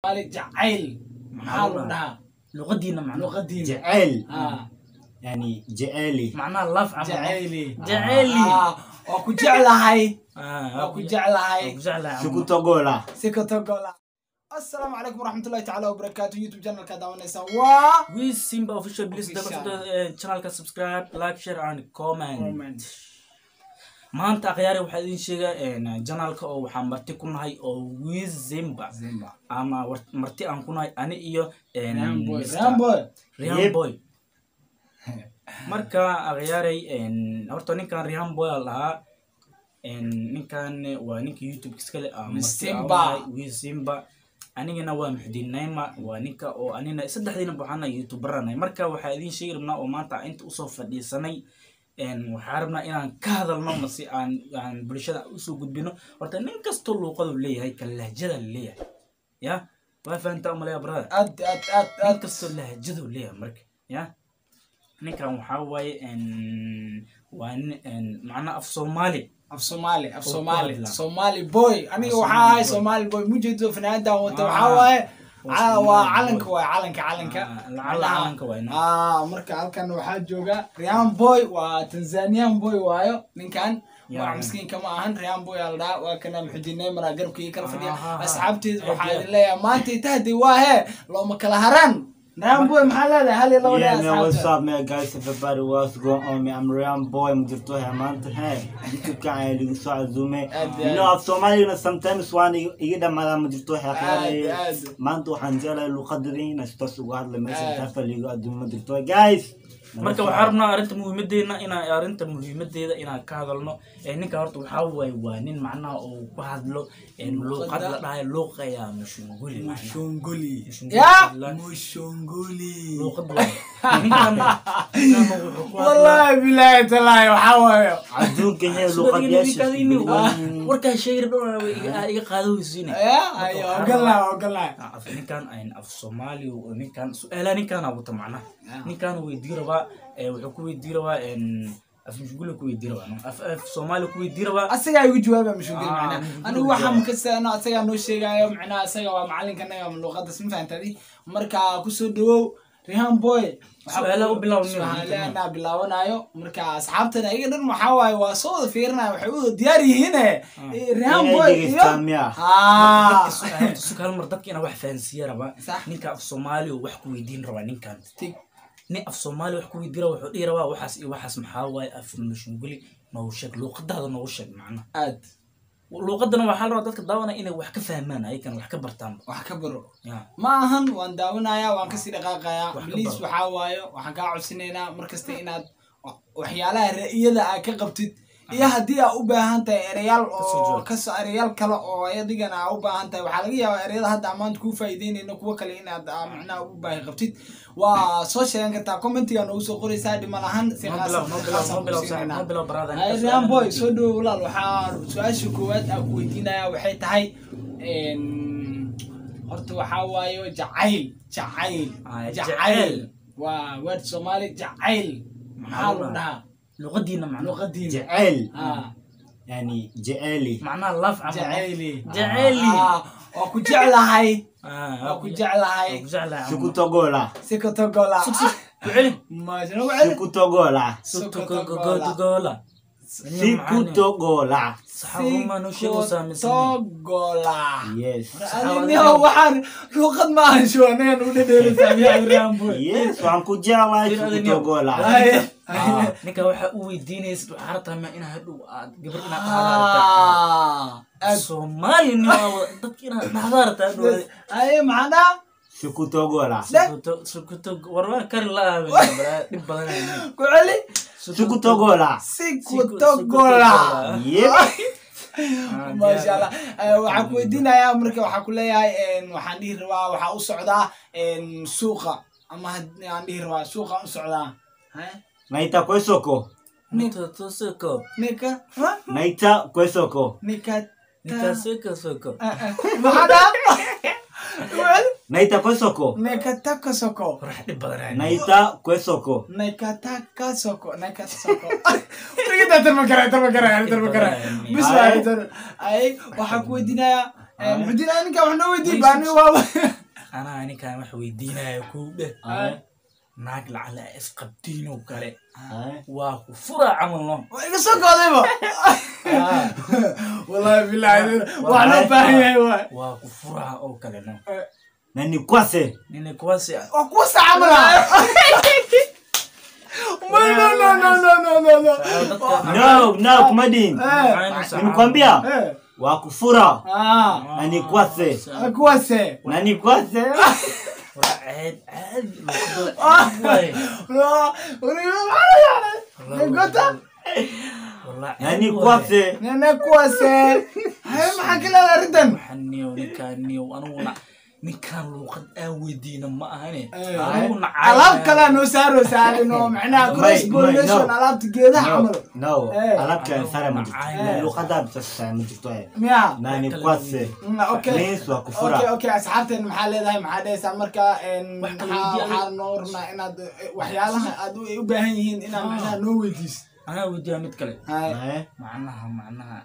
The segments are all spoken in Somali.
جعيل محاولنا لغدينا معناه لغدينا جعيل يعني جعيلي معناه لاف جعيلي جعيلي وكو جعلهاي وكو جعلهاي سكوتو غولا السلام عليكم ورحمة الله تعالى وبركاته. يوتيوب channel كذا ونسا we Simba official please channel ka subscribe like share and comment maanta akhyaari waxa idin sheegaa channelka oo waxaan marti ku nahay oo we Simba ama marti aan ku nahay ani iyo Rihan Boy marka akhyaari horta ninkan Rihan Boy lahaa ninkan waa ninka YouTube iska leh we Simba anigana waa Muxdiin Nayma waa ninka oo anina saddexdiina baxana YouTuberana marka waxa idin sheegi rabnaa oo maanta inta usoo fadhiisanay waxaan rabnaa inaan ka hadalno masi aan bulshada u soo gudbino horta nin kasto luuqadu leeyahay kala lahjada leeyahay ya waa faanta umaleeya brother nin kasto lahjadu leeyahay marka ya ninkan waxa waaye waa macna af Somali boy aniga waxa ahay Somali boy mujeedo fanaanada wata waxa waaye calanka waa marka halkan waxa jooga Rihan Boy waa Tanzanian boy waayo ninkan waa miskiin kama ahan Rihan Boy alda waa kana Muxdiin Nayma garabkii kala fadhiya asxaabteedu waxa leeyahay maanta tahdi waa he loo ma kala haran Rihan Boy محل هذا لو لا Yeah, what's up, man, guys? Everybody, what's going on, man? I'm Rihan Boy. I'm just here, man. Hey, YouTube channel, you saw Zoom. You know, Somali, sometimes one you get a man, I'm just here. Man, to handle a look at the ring, I start to watch the message. That's what you got to do, guys. marka waxaan rabnaa arinta muhiimadeena inaan ka hadalno ninka horta waxa way waa nin macnaha oo ku hadlo luqad la dhahay luqaya mushunguli wallahi billahi talaay waxa waayo adduunka hee luqad yeesho warka sheegir dhow iga qaadaysiin ayo ogolaa ninkan af Soomaali ninkan su'aalaha ninkan abu tamacna ninkan way diiraba wuxuu ku weydiiraba af mushunguli ku weydiiraba af Soomaali ku weydiiraba asaga ay ugu jawaaba mushunguli macna anigu waxaan ka saano asaga noo sheegayo macna asaga waa macallinkana luqadda ismaantadi marka ku soo dhawow Rihan Boy su'aalaha u bilaawanayo marka asxaabtana iga dhan waxa waaye waa soo wada fiirinayo waxay u diyaar yihiin Rihan Boy su'aal mar dadkina wax fahansiyo raba ninka af Soomaali wax ku weydiin raba ninkan ni af Soomaali wax ku weydiira wuxuu dhiri rabaa waxaas maxaa waaye af mushunguli noo sheeg luqadaada noo sheeg macna aad luqadana waxa la rabaa dadka daawanaya inay wax ka fahmaan ay kan wax ka bartaan wax ka baro ma ahan waan daawanaya waan ka sii dhaqaaqaya please waxa waayo waxaan ka codsanaynaa markasta inaad waxyaalaha ra'yada aad ka qabtid iyo hadii aad u baahan tahay ereyaal oo ka soo ereyaal kale oo adigana aad u baahan tahay waxa laga yaabaa ereyada hadda amaanta ku faa'iideynayna kuwa kale inaad macnaha u baahi qabtid waa soo sheegan kartaa commentiga noo soo qoraysaa dhiman ahaan si Rihan Boy soo dhawow walaal waxaa su'aasha koowaad aan ku weydiinayaa waxay tahay horta waxa waayo jacayl waa word Somali jacayl maxaa loo dhahaa لغدينا معناه لغدينا جعيل يعني جعيلي معناه لاف جعيلي وكو جعلهاي سكوتو غولا ما سكوتو غولا صحابنا نشيل سامي yes أنا وحن لغد ما شو أنا ندير سامي Rihan Boy yes وعنكو جاوا سكوتو غولا ninka waxa uu weydiinayay waxarta ma in hadhow aad gabarina Soomaali dadkina naxdarta ay macna سكوتو غولا warwa kar la dib badan ku celi سكوتو غولا ما شاء الله waxaan ku weydiinayaa marka waxaan ku leeyahay waxaan dhihi rabaa waxa u socdaa suuqa ama aan dhihi rabaa suuqa u socdaa naita kwesoko naita kwesoko maxada naita kwesoko nekataka soko naita kwesoko nekataka soko Kita termakara bisa ay waxa ku weydiinayaa Muxdiin ninka wax noo weydiin baan أنا كان واحد يدينا يكوده naag lacala isqabtiin oo kale waa ku fura camalno iga soo goodayba wallahi billahi waa loo baahan yahay waa ku fura oo kale no nani kwase oo kwase camala no kumadin nimekwambia waa kufura nani kwase عاد يعني كواسه هاي ما حكينا ردن حني ونكاني وانا ninkan luqad aawadiina ma ahane alaab kala noo saaro saarino macnaha cross pollination alaabta geedaha camal no alaabta saara ma jirto luqada basta ma jirto miya nani kwase okay means waa kufura okay asxaabteen maxaa leedahay maxaa dhaysaa marka waxaa noo rabnaa inaad waxyaalaha aad u baahan yihiin inaad macnaha noo weydiis anaa weydiiyaa mid kale macnaha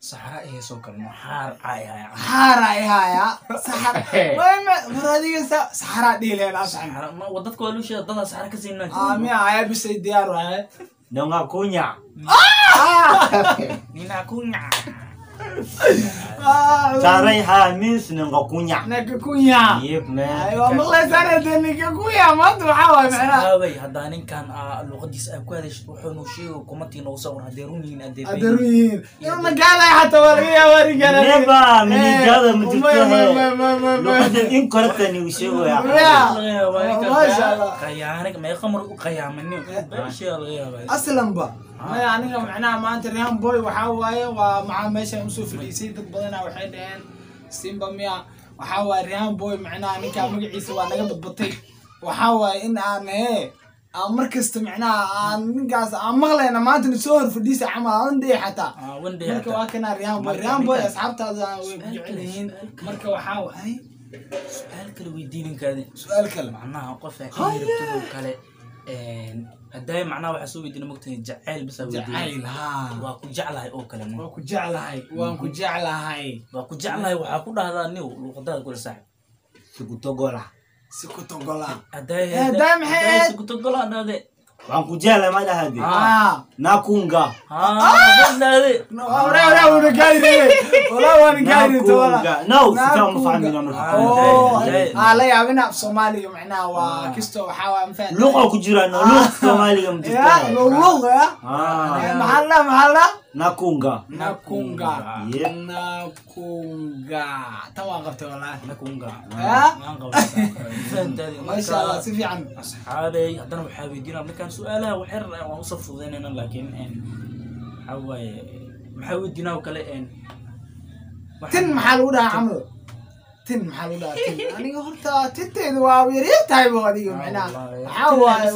صحراء هي سوكر محار عايها صحراء وين مرادي صحراء دي لين صحراء ما ودتك ولا شيء ضد صحراء كزينا مي عاي بس ديارو هاي نونغا كونيا نينا كونيا صحراء مينس نونغا كونيا يب ما ايوه والله صار دنيك كونيا ما تحاول معنا هاوي هذا نين كان لغديس اكو هذا وحنو شيء وكمتي نو صور هديرونين يوم قال حتى وريا قال نبا من هذا مجتهد لغد ان كرتني وشيء يا ما شاء الله قيانك ما يخمر قيامني ما شاء الله اصلا با ما يعني معناها ما انت ريان بوي waxaa waaye waa maca meesha usoo fadhiisay dad badan waxay dhaheen Simba miya waxaa waaye riyaan boy macnaha ninka magaciisa waa naga badbatay waxaa waaye in aan markasta macnaha aan ninkaas aan maqlayna maanta soo hor fadhiisay camal aan dhii xataa marka waa kana riyaan boy asxaabtaada way jecel yihiin marka waxaa waaye su'aal kale weydiinin kaadi su'aal kale macnaha qof ay rabto kale هداي معناه وحسوي دينا مقتني جعل بس جعل واكو جعلهاي او كلام واكو جعلهاي وحاكو دهدا نيو لوقداد كل ساعه سكوتوغولا هداي محيد سكوتوغولا هذا وانكو جعل ما ده هذه ناكونغا هذا ورا وانا قايل تولا نو ستام فاهمين لا يا بنا في صومالي معناها وكستو وحاوا مفاد لغه كجيران لغه صومالي مجتهد لغه محلا ناكونغا توقفت والله ناكونغا ما شاء الله سيفي عن اصحابي هذا وحابي دينا كان سؤالها وحر وصف ذيننا لكن حواي محاول دينا وكلا تن محلودا عمرو تن محلودا تن أنا قلت تن ويريت هاي بودي معنا حواي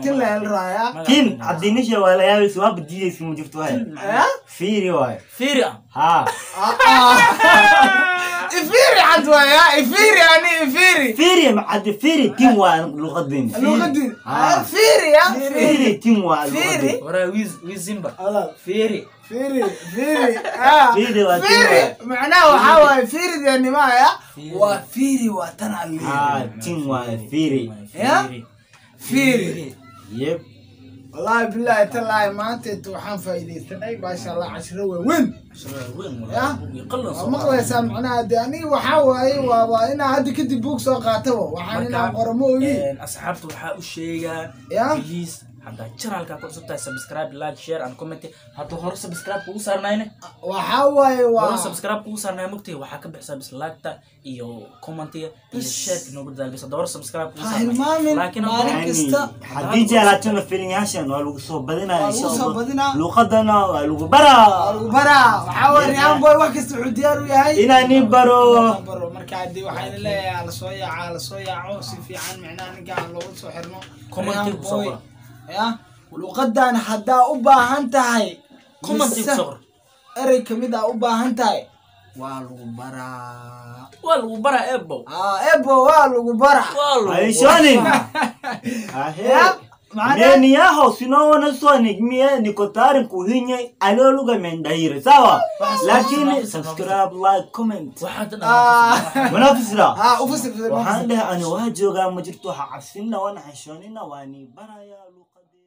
تن الرايا تن عدينيش ولا يا بس ما بدي اسمه جبتوها فيري واي فيري ها إفيري عدوا يا إفيري يعني فيري عد فيري تيم لغة دين فيري يا فيري تيم فيري ورا ويز زيمبا فيري معناه حواي فيري ذي النماية وفيري وتنعلي تيم فيري فيري يب والله بالله تلاي ما انت وحان فايدتني ما شاء الله 10 وين يقلص مقله سامعنا داني وحاواي وانا هدي كدي بوك سو قاتو waxaan qormoogii asxaabtu waxa u sheegaa please hada channelka ku cusubtahay subscribe like share and comment hada hore subscribe ku saarnayna waxawaay waa subscribe ku saarnay mugtay waxa ka bixisa bis like-ta iyo comment iyo share noogu dalbis hada hore subscribe ku saarnay laakiin kasta hadii jaalatuna filinyaashan waa lagu soo badinaa insha Allah luqadana waa lagu bara waxawaay riyaan boy wax kasta wuxuu diyaar u yahay inaan baro marka hadii waxaan leeyahay la soo yaaco si fiican macnaa ninkaan loogu soo xirno comment ku soo يا ولقدان حدا وباهنتاي كومنتي صغر اري كميدا وباهنتاي والو برا ابو والو برا اي شوني neni yaho sinaona sonic mie niko tayari kuhinya alo lugha mendahire sawa lakini subscribe like comment منافسنا ufasir وحان ده أنا واجوغا مجرتو حعفنا وانا حشونينا واني برايا لقدي